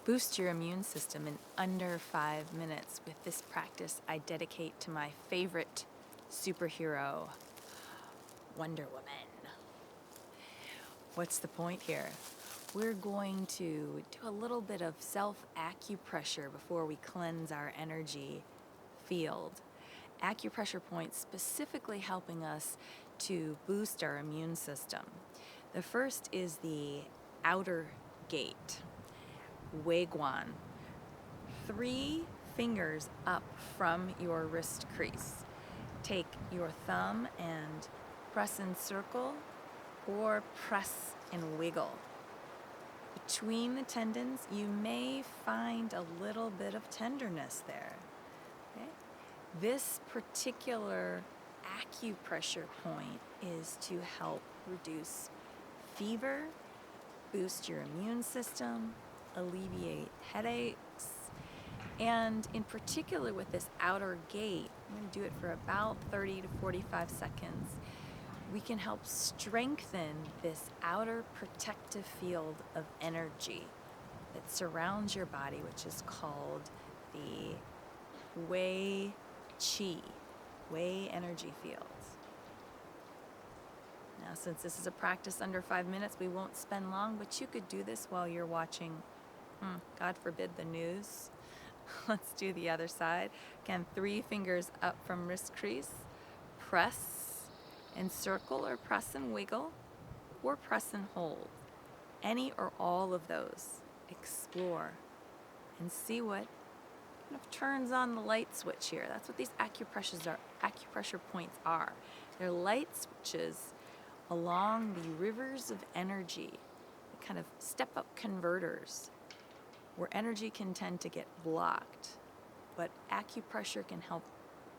Boost your immune system in under 5 minutes with this practice I dedicate to my favorite superhero, Wonder Woman. What's the point here? We're going to do a little bit of self-acupressure before we cleanse our energy field. Acupressure points specifically helping us to boost our immune system. The first is the outer gate, Guan. 3 fingers up from your wrist crease. Take your thumb and press and circle or press and wiggle. Between the tendons, you may find a little bit of tenderness there. Okay? This particular acupressure point is to help reduce fever, boost your immune system, alleviate headaches, and in particular with this outer gate, I'm going to do it for about 30 to 45 seconds. We can help strengthen this outer protective field of energy that surrounds your body, which is called the Wei Qi, Wei energy fields. Now, since this is a practice under 5 minutes, we won't spend long, but you could do this while you're watching, God forbid, the news. Let's do the other side. Again, 3 fingers up from wrist crease. Press and circle or press and wiggle or press and hold. Any or all of those. Explore and see what kind of turns on the light switch here. That's what these acupressure points are. They're light switches along the rivers of energy, the kind of step-up converters where energy can tend to get blocked, but acupressure can help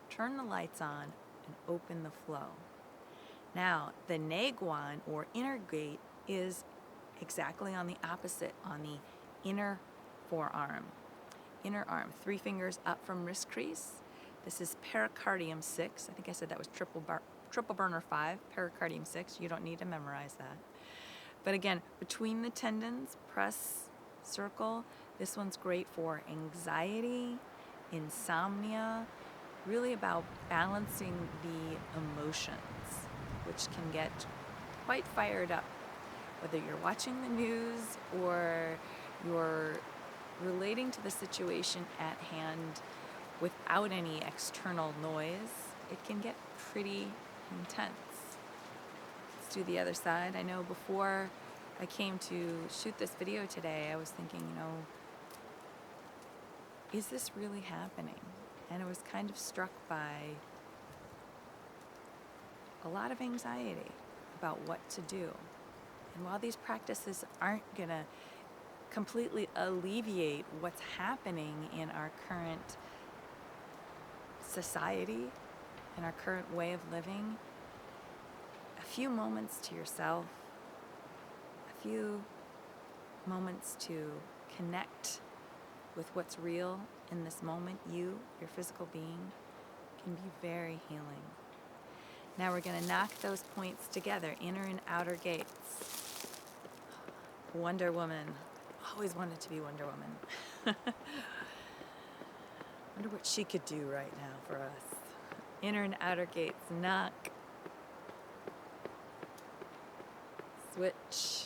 turn the lights on and open the flow. Now, the Guan or inner gate is exactly on the opposite, on the inner forearm. Inner arm, 3 fingers up from wrist crease. This is pericardium 6. I think I said that was triple burner 5, pericardium 6. You don't need to memorize that. But again, between the tendons, press, circle. This one's great for anxiety, insomnia, really about balancing the emotions, which can get quite fired up. Whether you're watching the news or you're relating to the situation at hand without any external noise, it can get pretty intense. Let's do the other side. I know before I came to shoot this video today, I was thinking, is this really happening? And I was kind of struck by a lot of anxiety about what to do. And while these practices aren't going to completely alleviate what's happening in our current society, in our current way of living, a few moments to yourself, a few moments to connect with what's real in this moment, your physical being, can be very healing. Now we're going to knock those points together, inner and outer gates. Wonder Woman. Always wanted to be Wonder Woman. Wonder what she could do right now for us. Inner and outer gates, knock. Switch.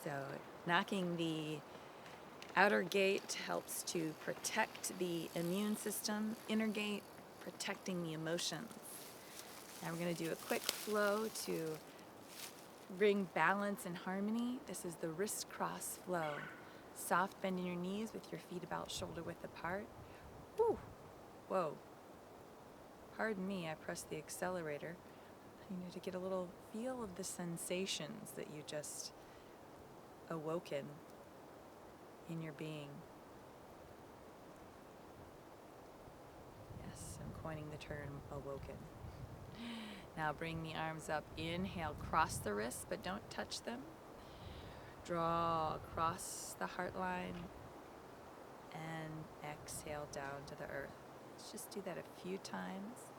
So knocking the outer gate helps to protect the immune system. Inner gate, protecting the emotions. Now we're going to do a quick flow to bring balance and harmony. This is the wrist cross flow. Soft bend in your knees with your feet about shoulder width apart. Woo! Whoa. Pardon me, I pressed the accelerator. To get a little feel of the sensations that you just awoken in your being. Yes, I'm coining the term awoken. Now bring the arms up. Inhale, cross the wrists, but don't touch them. Draw across the heart line and exhale down to the earth. Let's just do that a few times.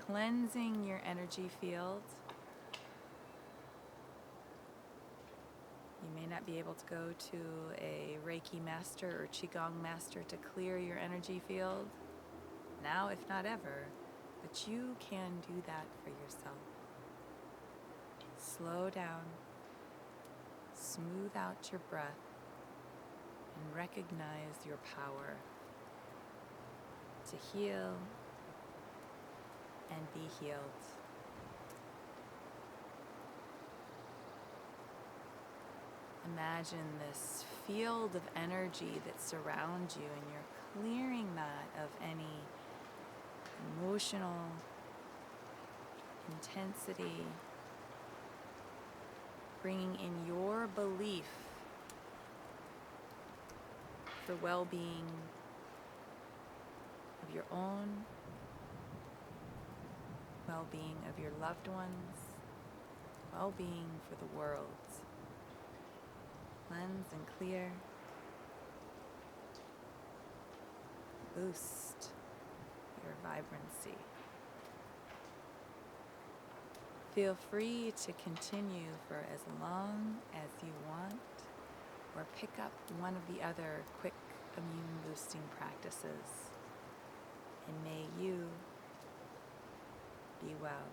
Cleansing your energy field. not be able to go to a Reiki master or Qigong master to clear your energy field, now if not ever, but you can do that for yourself. Slow down, smooth out your breath, and recognize your power to heal and be healed. Imagine this field of energy that surrounds you, and you're clearing that of any emotional intensity, bringing in your belief for well-being of your own, well-being of your loved ones, well-being for the world. Cleanse and clear. Boost your vibrancy. Feel free to continue for as long as you want, or pick up one of the other quick immune boosting practices. And may you be well.